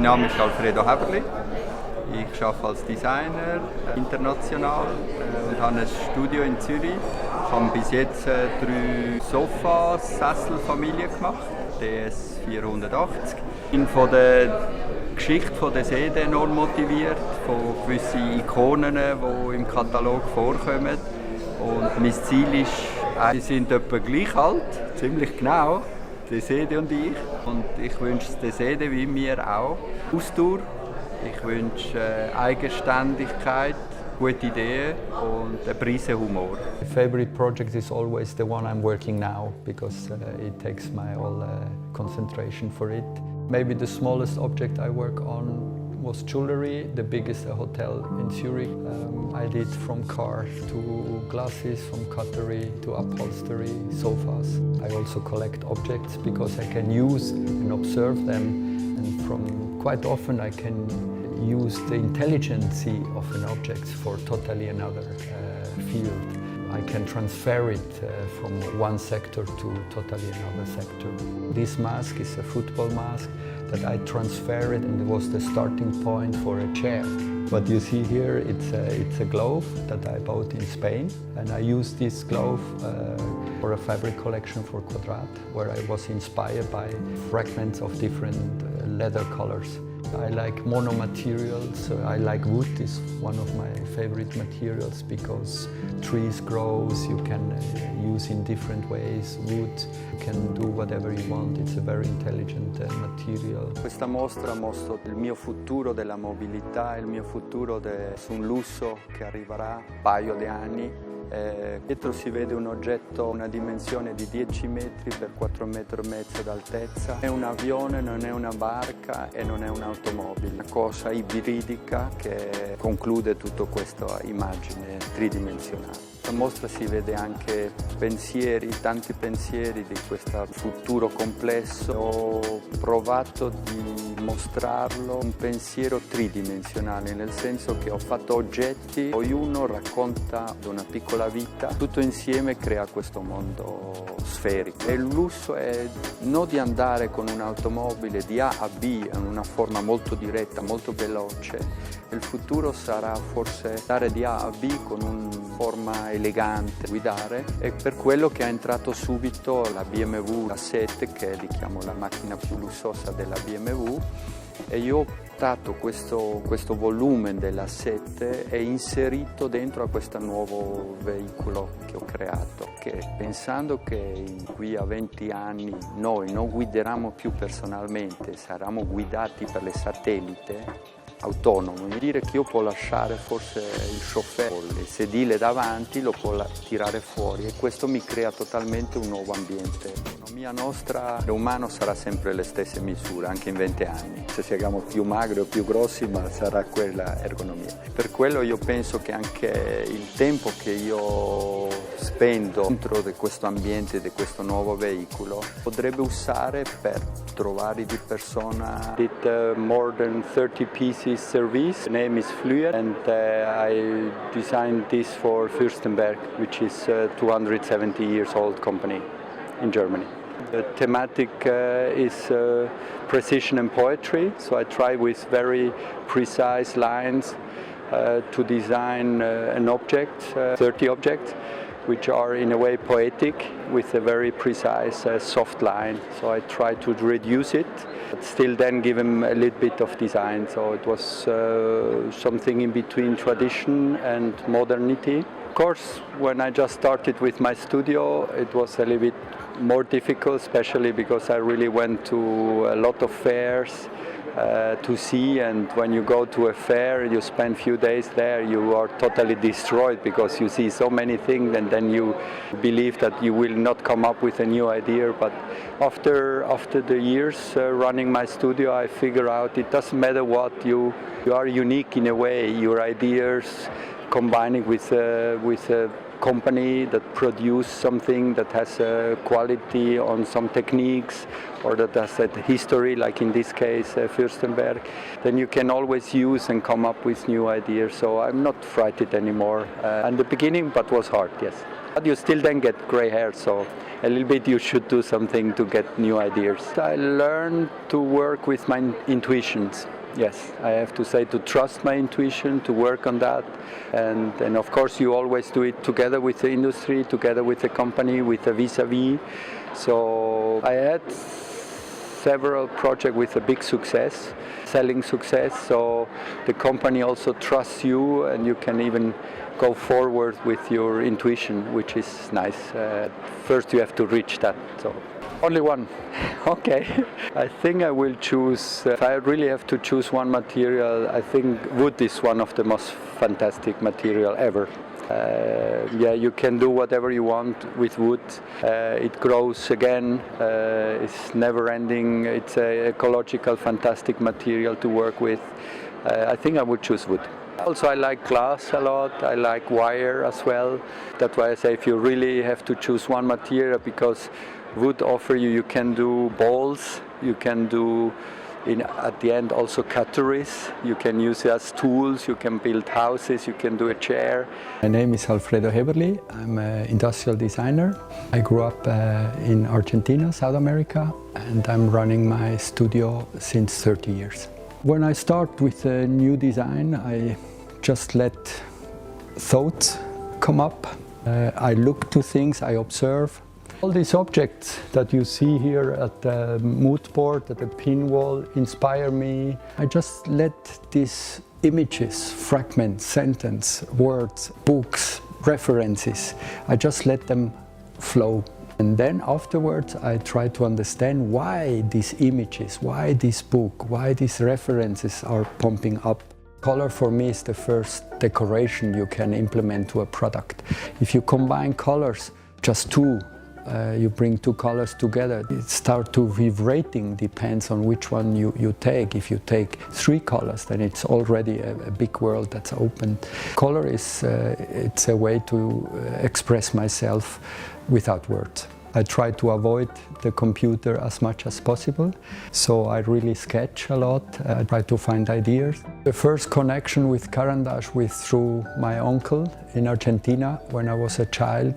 Name ist Alfredo Heberli. Ich arbeite als Designer international und habe ein Studio in Zürich. Ich habe bis jetzt 3 Sofasesselfamilien gemacht, DS 480. Ich bin von der Geschichte der Seele enorm motiviert, von gewissen Ikonen, die im Katalog vorkommen. Und mein Ziel ist, wir sind etwa gleich alt, ziemlich genau, die Sede und ich. Und ich wünsche der Sede wie mir auch Ausdauer. Ich wünsche Eigenständigkeit, gute Ideen und eine Prise Humor. My favorite project is always the one I'm working now because it takes my all concentration for it. Maybe the smallest object I work on was jewelry, the biggest a hotel in Zurich. I did from cars to glasses, from cutlery to upholstery, sofas. I also collect objects because I can use and observe them, and from quite often I can use the intelligence of an object for totally another field. I can transfer it from one sector to totally another sector. This mask is a football mask that I transferred, and it was the starting point for a chair. What you see here, it's a glove that I bought in Spain, and I used this glove for a fabric collection for Quadrat, where I was inspired by fragments of different leather colors. I like monomaterials. I like wood is one of my favorite materials because trees grows, you can use in different ways. Wood, you can do whatever you want. It's a very intelligent material. Questa mostra mostra il mio futuro della mobilità, il mio futuro su un lusso che arriverà un paio di anni. Dietro si vede un oggetto, una dimensione di 10 metri per 4 metri e mezzo d'altezza. È un avione, non è una barca e non è un'automobile. Una cosa ibridica che conclude tutta questa immagine tridimensionale. Nella mostra si vede anche pensieri, tanti pensieri di questo futuro complesso. Ho provato di mostrarlo un pensiero tridimensionale, nel senso che ho fatto oggetti, ognuno racconta una piccola vita, tutto insieme crea questo mondo sferico. E il lusso è non di andare con un'automobile di A a B in una forma molto diretta, molto veloce. Il futuro sarà forse andare di A a B con una forma elegante, guidare, e per quello che è entrato subito la BMW, la 7, che chiamo la macchina più lussosa della BMW, e io ho portato questo volume della 7 e inserito dentro a questo nuovo veicolo che ho creato, che pensando che qui a 20 anni noi non guideremo più personalmente, saremo guidati per le satellite autonomo, vuol dire che io può lasciare forse il chauffeur, il sedile davanti lo può tirare fuori, e questo mi crea totalmente un nuovo ambiente. L'economia nostra, l'umano sarà sempre le stesse misure, anche in 20 anni. Se siamo più magri o più grossi, ma sarà quella ergonomia. Per quello io penso che anche il tempo che io spendo dentro di questo ambiente, di questo nuovo veicolo, potrebbe usare per trovare di persona. I did more than 30 pieces service. The name is Flüer, and I designed this for Fürstenberg, which is a 270 years old company in Germany. The thematic is precision and poetry, so I try with very precise lines to design an object, 30 objects, which are in a way poetic with a very precise soft line. So I try to reduce it, but still then give them a little bit of design. So it was something in between tradition and modernity. Of course, when I just started with my studio, it was a little bit more difficult, especially because I really went to a lot of fairs to see, and when you go to a fair, you spend a few days there, you are totally destroyed because you see so many things, and then you believe that you will not come up with a new idea. But after the years running my studio, I figure out it doesn't matter what, you are unique in a way. Your ideas combining with a company that produce something that has a quality on some techniques, or that has a history, like in this case Fürstenberg, then you can always use and come up with new ideas. So I'm not frightened anymore. In the beginning, but was hard, yes. But you still then get gray hair, so a little bit you should do something to get new ideas. I learned to work with my intuitions. Yes, I have to say, to trust my intuition, to work on that. And of course you always do it together with the industry, together with the company, with the vis-a-vis. So I had several projects with a big success, selling success, so the company also trusts you and you can even go forward with your intuition, which is nice. First you have to reach that. So only one. Okay. I think I will choose, if I really have to choose one material, I think wood is one of the most fantastic material ever. Yeah, you can do whatever you want with wood. It grows again, it's never ending, it's an ecological, fantastic material to work with. I think I would choose wood. Also I like glass a lot, I like wire as well. That's why I say if you really have to choose one material, because wood offer you can do balls, you can do at the end also cutleries, you can use it as tools, you can build houses, you can do a chair. My name is Alfredo Heberli, I'm an industrial designer. I grew up in Argentina, South America, and I'm running my studio since 30 years. When I start with a new design, I just let thoughts come up. I look to things, I observe. All these objects that you see here at the mood board, at the pin wall, inspire me. I just let these images, fragments, sentence, words, books, references, I just let them flow. And then afterwards I try to understand why these images, why this book, why these references are pumping up. Color for me is the first decoration you can implement to a product. If you combine colors, just two, you bring two colors together, it starts to vibrating, depends on which one you take. If you take three colors, then it's already a big world that's opened. Color is it's a way to express myself without words. I try to avoid the computer as much as possible, so I really sketch a lot. I try to find ideas. The first connection with Caran d'Ache was through my uncle in Argentina. When I was a child,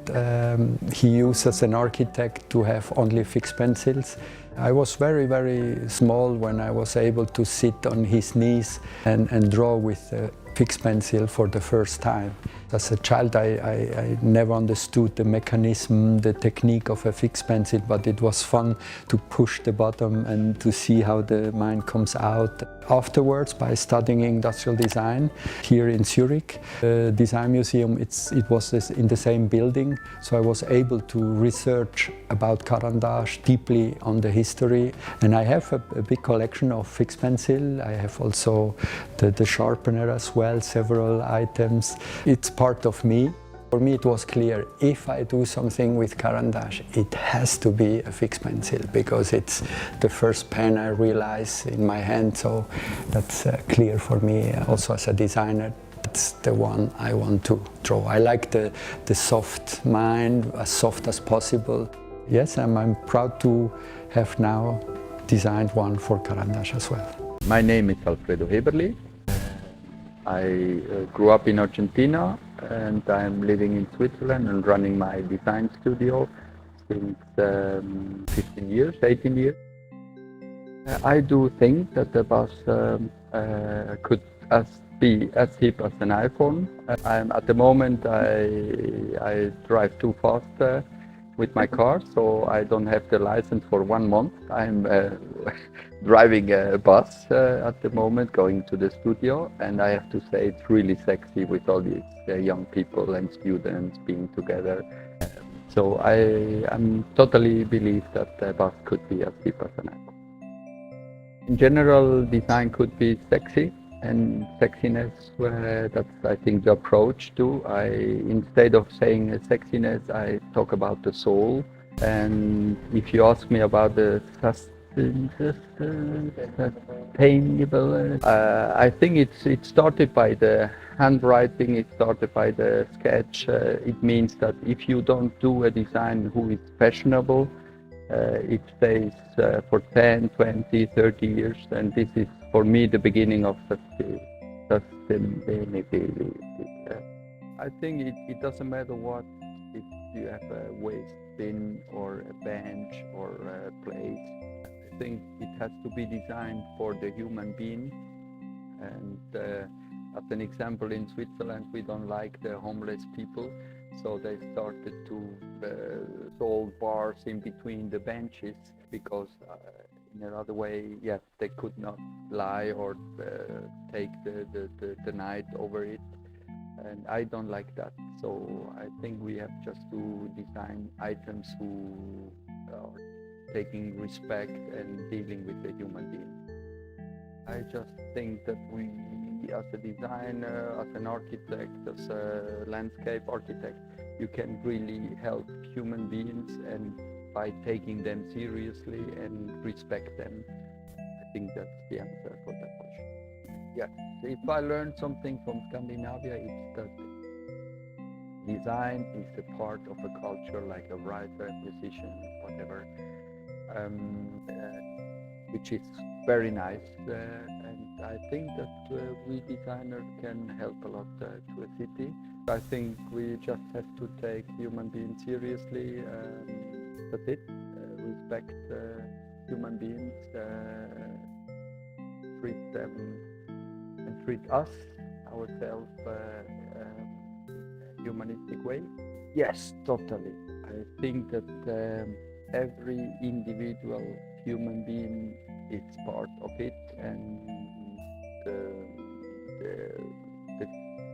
he used as an architect to have only fixed pencils. I was very, very small when I was able to sit on his knees and draw with a fixed pencil for the first time. As a child, I never understood the mechanism, the technique of a fixed pencil, but it was fun to push the bottom and to see how the mind comes out. Afterwards, by studying industrial design here in Zurich, the Design Museum, it was in the same building, so I was able to research about Caran d'Ache deeply on the history. And I have a big collection of fixed pencil. I have also the sharpener as well, several items. It's part of me. For me it was clear, if I do something with Caran d'Ache, it has to be a fixed pencil, because it's the first pen I realize in my hand, so that's clear for me. Also as a designer, that's the one I want to draw. I like the soft mind, as soft as possible. Yes, I'm proud to have now designed one for Caran d'Ache as well. My name is Alfredo Heberli. I grew up in Argentina and I'm living in Switzerland and running my design studio since 15 years, 18 years. I do think that the bus could be as cheap as an iPhone. At the moment I drive too fast with my car, so I don't have the license for 1 month. I'm driving a bus at the moment, going to the studio, and I have to say it's really sexy with all these young people and students being together. So I'm totally believe that the bus could be as cheap as an iPhone. In general, design could be sexy, and sexiness, that's I think the approach too. Instead of saying sexiness, I talk about the soul. And if you ask me about the sustainable, I think it started by the handwriting, it started by the sketch. It means that if you don't do a design who is fashionable, it stays for 10, 20, 30 years, and this is for me the beginning of sustainability. I think it doesn't matter what it you have a waste bin or a bench or a place. I think it has to be designed for the human being. And as an example, in Switzerland, we don't like the homeless people, so they started to install bars in between the benches because in another way, yeah, they could not lie or take the night over it. And I don't like that. So I think we have just to design items who are taking respect and dealing with the human being. I just think that we, as a designer, as an architect, as a landscape architect, you can really help human beings, and by taking them seriously and respect them. I think that's the answer for that question. Yeah, if I learned something from Scandinavia, it's that design is a part of a culture, like a writer, musician, whatever, which is very nice. And I think that we designers can help a lot to a city. I think we just have to take human beings seriously. That's it. Respect human beings, treat them and treat us, ourselves, in a humanistic way. Yes, totally. I think that every individual human being is part of it, and the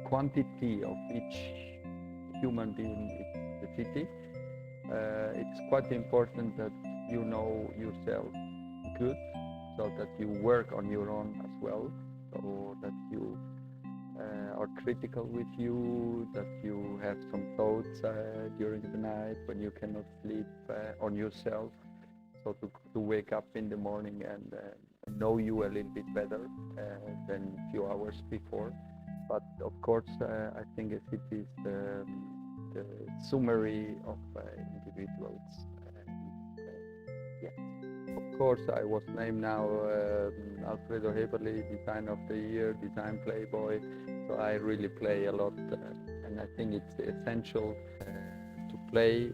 quantity of each human being is the city. It's quite important that you know yourself good, so that you work on your own as well, so that you are critical with you, that you have some thoughts during the night when you cannot sleep on yourself, so to wake up in the morning and know you a little bit better than a few hours before. But of course, I think a city is the summary of individuals. Yeah. Of course, I was named now Alfredo Heberli, Design of the Year, Design Playboy. So I really play a lot, and I think it's essential to play.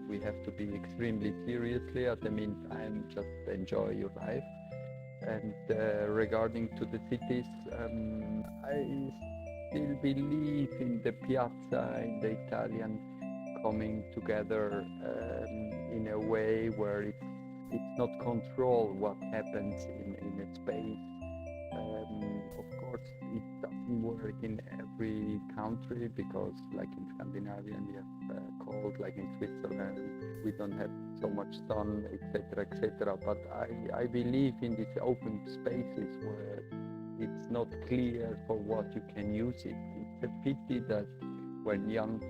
We have to be extremely seriously. At the meantime, just enjoy your life. And regarding to the cities, I still believe in the piazza, in the Italian coming together in a way where it's not control what happens in a space. Of course, it doesn't work in every country because, like in Scandinavia, we have cold, like in Switzerland, we don't have so much sun, etc., etc. But I believe in these open spaces where it's not clear for what you can use it. It's a pity that when young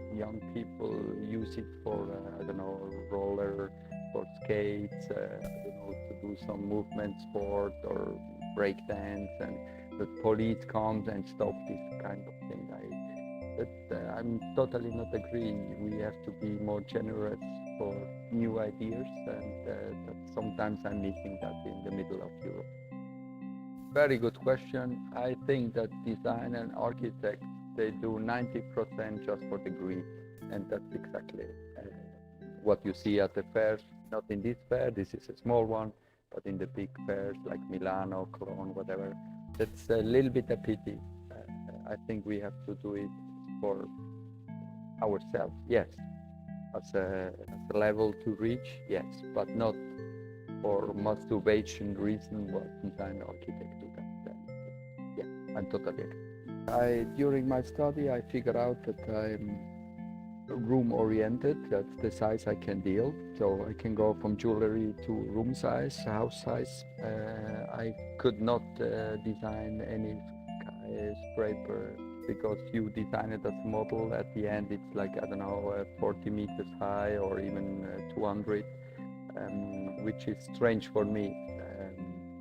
people use it for I don't know, roller, for skates, I don't know, to do some movement sport or break dance, and the police comes and stop this kind of thing. I'm totally not agreeing. We have to be more generous for new ideas, and that sometimes I'm missing that in the middle of Europe. Very good question. I think that design and architect, they do 90% just for the greed, and that's exactly what you see at the fairs. Not in this fair, this is a small one, but in the big fairs like Milano, Cologne, whatever. That's a little bit a pity. I think we have to do it for ourselves, yes. As a level to reach, yes, but not for masturbation reason what design architect do that. Yeah, I'm totally agree. During my study, I figured out that I'm room oriented. That's the size I can deal. So I can go from jewelry to room size, house size. I could not design any skyscraper because you design it as a model. At the end, it's like, I don't know, 40 meters high or even 200, which is strange for me.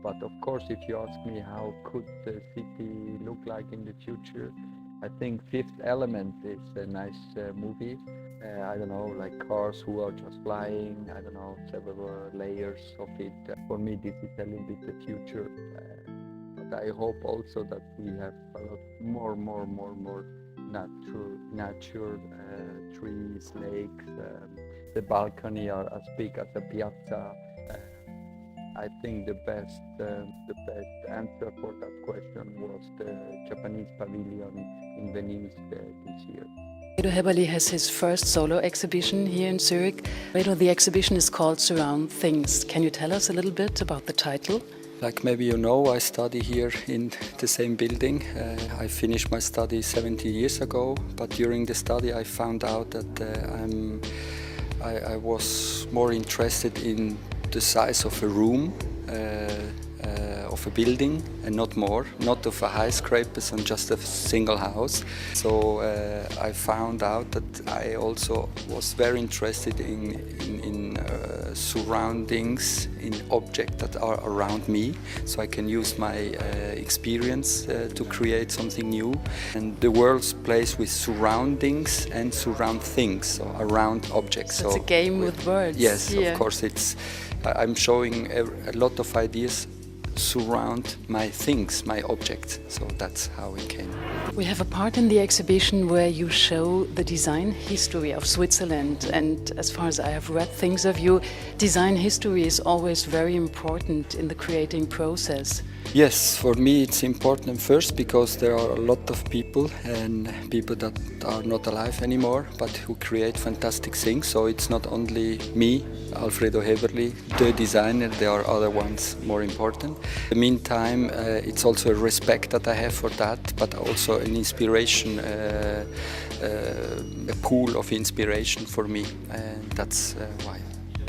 But of course, if you ask me how could the city look like in the future, I think Fifth Element is a nice movie. I don't know, like cars who are just flying, I don't know, several layers of it. For me, this is a little bit the future. But I hope also that we have a lot more nature, trees, lakes. The balcony are as big as a piazza. I think the best answer for that question was the Japanese pavilion in Venice this year. Redo Häberli has his first solo exhibition here in Zurich. Redo, the exhibition is called Surround Things. Can you tell us a little bit about the title? Like maybe you know, I study here in the same building. I finished my study 70 years ago, but during the study I found out that I was more interested in the size of a room, of a building, and not more, not of a skyscrapers and just a single house. So I found out that I also was very interested in surroundings, in objects that are around me, so I can use my experience to create something new. And the world's plays with surroundings and surround things, so around objects. So it's a game with words. Yes, yeah. Of course. I'm showing a lot of ideas surround my things, my objects. So that's how it came. We have a part in the exhibition where you show the design history of Switzerland, and as far as I have read things of you, design history is always very important in the creating process. Yes, for me it's important first because there are a lot of people and people that are not alive anymore but who create fantastic things. So it's not only me, Alfredo Häberli, the designer, there are other ones more important. In the meantime, it's also a respect that I have for that, but also an inspiration, a pool of inspiration for me, and that's why.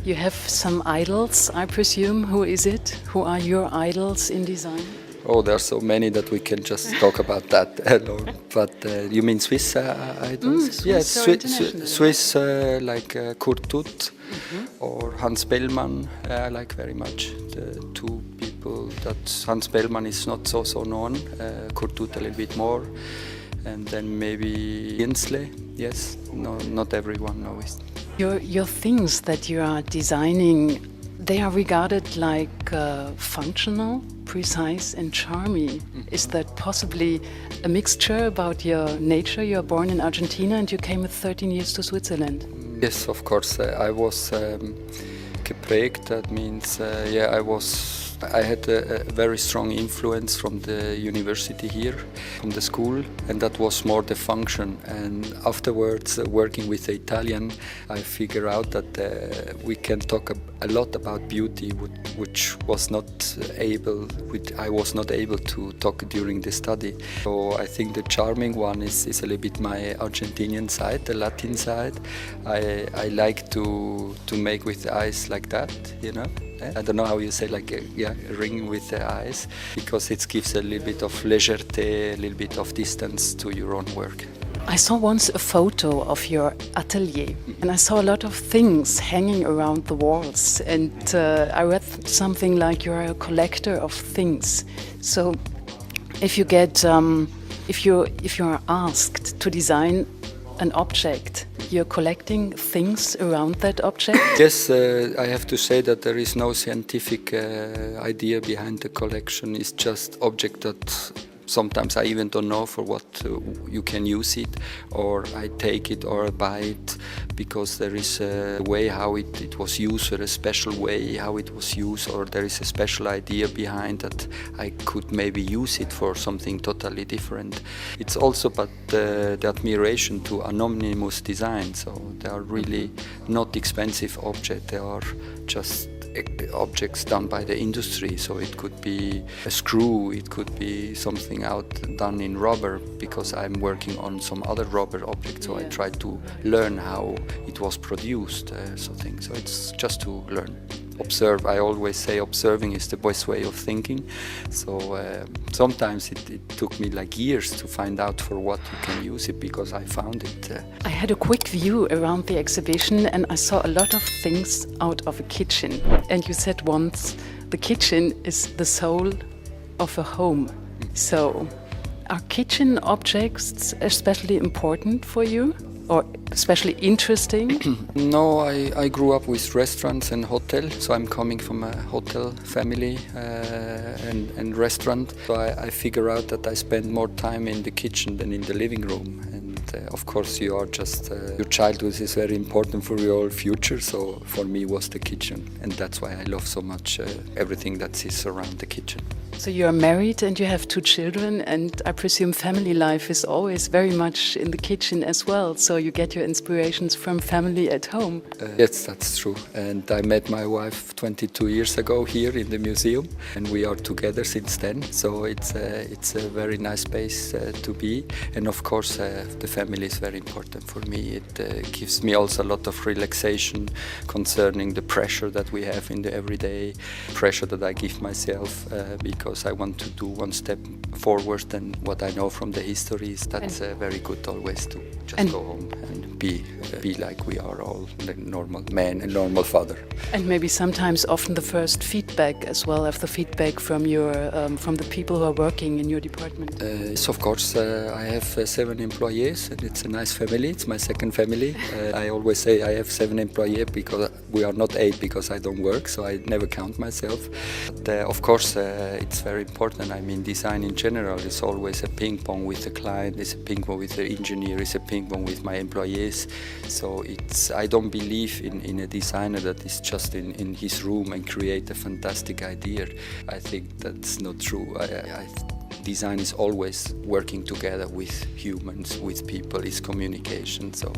You have some idols, I presume. Who is it? Who are your idols in design? Oh, there are so many that we can just talk about that alone. But you mean Swiss idols? Yes, Swiss like Kurt Tutt or Hans Bellmann. I like very much the two people. That Hans Bellmann is not so known. Kurt Tutt a little bit more, and then maybe Inslee. Yes, no, not everyone knows. Your things that you are designing, they are regarded like functional, precise and charming. Is that possibly a mixture about your nature? You are born in Argentina and you came with 13 years to Switzerland. Yes, of course. I was geprägt. That means, I had a very strong influence from the university here, from the school, and that was more the function. And afterwards, working with the Italian, I figured out that we can talk a lot about beauty, which I was not able to talk during the study. So I think the charming one is a little bit my Argentinian side, the Latin side. I like to make with the eyes like that, you know. I don't know how you say, like a ring with the eyes, because it gives a little bit of légèreté, a little bit of distance to your own work. I saw once a photo of your atelier, and I saw a lot of things hanging around the walls, and I read something like you're a collector of things. So if you get, if you're asked to design an object, you're collecting things around that object? Yes, I have to say that there is no scientific idea behind the collection. It's just object that sometimes I even don't know for what you can use it, or I take it or I buy it because there is a way how it was used, or a special way how it was used, or there is a special idea behind that I could maybe use it for something totally different. It's also but the admiration to anonymous design, so they are really not expensive objects, they are just objects done by the industry. So it could be a screw, it could be something done in rubber, because I'm working on some other rubber objects, so I try to learn how it was produced, so it's just to learn. Observe. I always say observing is the best way of thinking. So sometimes it took me like years to find out for what you can use it, because I found it. I had a quick view around the exhibition and I saw a lot of things out of a kitchen. And you said once, the kitchen is the soul of a home. So are kitchen objects especially important for you? Or especially interesting? No, I grew up with restaurants and hotels, so I'm coming from a hotel family and restaurant. So I figure out that I spend more time in the kitchen than in the living room, and of course you are just, your childhood is very important for your future, so for me was the kitchen, and that's why I love so much everything that is around the kitchen. So you are married and you have 2 children, and I presume family life is always very much in the kitchen as well, so you get your inspirations from family at home. Yes, that's true, and I met my wife 22 years ago here in the museum, and we are together since then, so it's a very nice space to be, and of course the family is very important for me. It gives me also a lot of relaxation concerning the pressure that we have in the everyday, pressure that I give myself because I want to do one step forward, and what I know from the history is that's very good always to just go home and be like we are all the normal man and normal father. And maybe sometimes often the first feedback as well, of the feedback from your from the people who are working in your department. Yes, of course, I have 7 employees, and it's a nice family. It's my second family. I always say I have 7 employees because we are not 8 because I don't work, so I never count myself. But of course, it's very important. I mean, design in general is always a ping pong with the client, it's a ping pong with the engineer, it's a ping pong with my employees. So I don't believe in a designer that is just in his room and create a fantastic idea. I think that's not true. Design is always working together with humans, with people, it's communication. So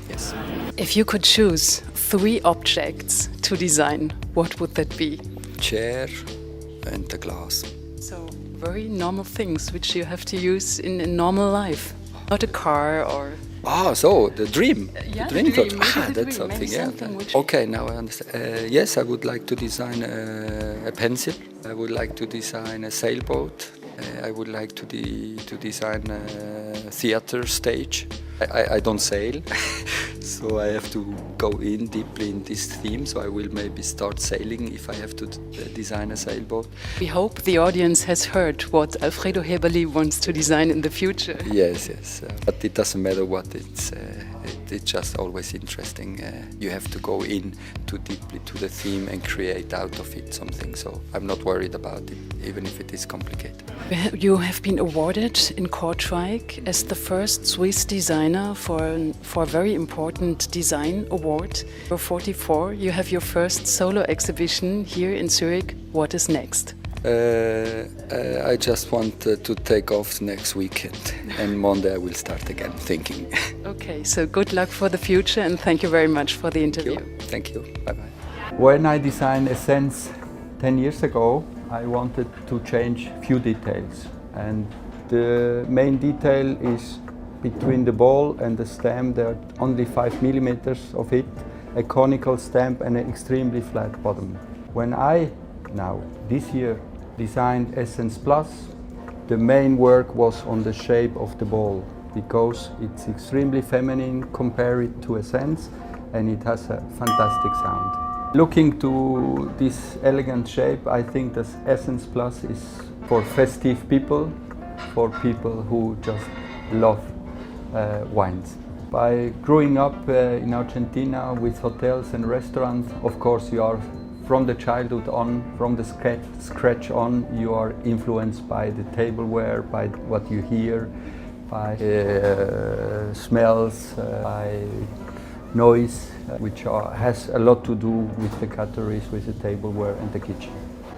yes. If you could choose 3 objects to design, what would that be? Chair and the glass. So very normal things which you have to use in normal life, not a car or... So the dream. Yeah, the dream. the That's dream. something. Maybe Yeah. something which... Okay, now I understand. Yes, I would like to design a pencil. I would like to design a sailboat. I would like to design a theater stage. I don't sail, so I have to go in deeply in this theme. So I will maybe start sailing if I have to design a sailboat. We hope the audience has heard what Alfredo Heberli wants to design in the future. Yes. But it doesn't matter what it's just always interesting. You have to go in too deeply to the theme and create out of it something. So I'm not worried about it, even if it is complicated. You have been awarded in Kortrijk as the first Swiss designer for a very important design award. You're 44, you have your first solo exhibition here in Zurich. What is next? I just want to take off next weekend, and Monday I will start again thinking. Okay, so good luck for the future, and thank you very much for the interview. Thank you. Bye-bye. When I designed Essence 10 years ago, I wanted to change few details, and the main detail is between the ball and the stem. There are only 5 millimeters of it, a conical stem and an extremely flat bottom. When I this year designed Essence Plus, the main work was on the shape of the ball, because it's extremely feminine compared to Essence, and it has a fantastic sound. Looking to this elegant shape, I think that Essence Plus is for festive people, for people who just love wines. By growing up in Argentina with hotels and restaurants, of course you are from the childhood on, from the scratch on, you are influenced by the tableware, by what you hear, by smells, by noise, which has a lot to do with the cutleries, with the tableware and the kitchen.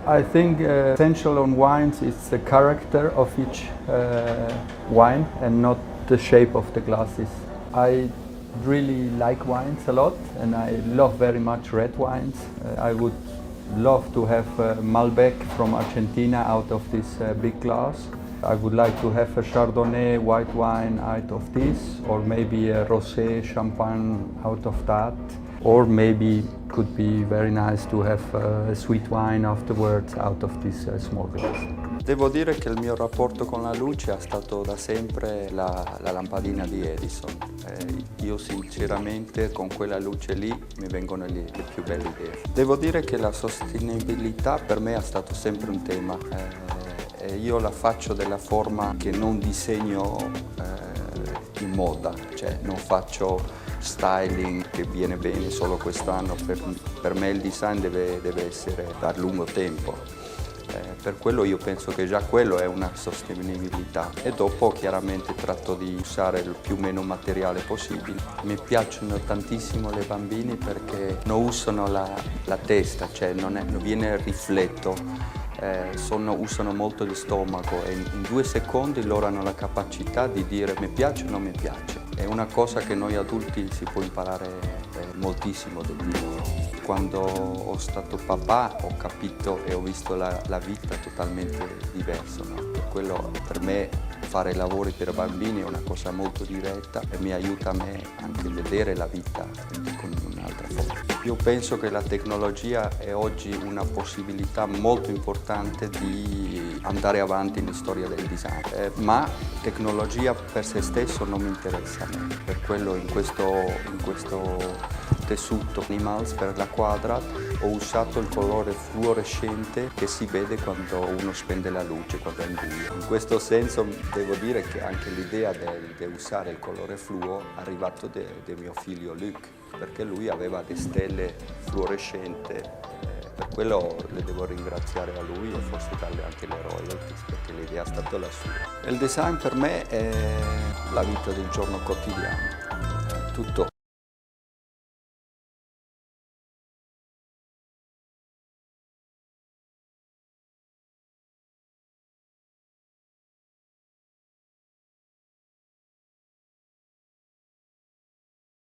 I think essential on wines is the character of each wine and not the shape of the glasses. I really like wines a lot, and I love very much red wines. I would love to have Malbec from Argentina out of this big glass. I would like to have a Chardonnay white wine out of this, or maybe a Rosé Champagne out of that. Or maybe could be very nice to have a sweet wine afterwards out of this small glass. Devo dire che il mio rapporto con la luce è stato da sempre la lampadina di Edison. Io sinceramente con quella luce lì mi vengono le più belle idee. Devo dire che la sostenibilità per me è stato sempre un tema. Io la faccio della forma che non disegno in moda, cioè non faccio styling che viene bene solo quest'anno. Per me il design deve essere da lungo tempo. Per quello io penso che già quello è una sostenibilità e dopo chiaramente tratto di usare il più meno materiale possibile. Mi piacciono tantissimo le bambine perché non usano la testa, cioè non viene il rifletto. Usano molto il stomaco e in 2 secondi loro hanno la capacità di dire mi piace o non mi piace. È una cosa che noi adulti si può imparare moltissimo di loro. Quando ho stato papà ho capito e ho visto la vita totalmente diversa. No? Per quello per me fare lavori per bambini è una cosa molto diretta e mi aiuta a me anche a vedere la vita con un'altra forma. Io penso che la tecnologia è oggi una possibilità molto importante di andare avanti nella storia del design, ma tecnologia per se stesso non mi interessa a me, per quello in questo tessuto Animals per la quadra ho usato il colore fluorescente che si vede quando uno spende la luce, quando è in buio. In questo senso devo dire che anche l'idea di usare il colore fluo è arrivato da mio figlio Luc, perché lui aveva le stelle fluorescenti, per quello le devo ringraziare a lui e forse darle anche le royalties perché l'idea è stata la sua. Il design per me è la vita del giorno quotidiano, tutto.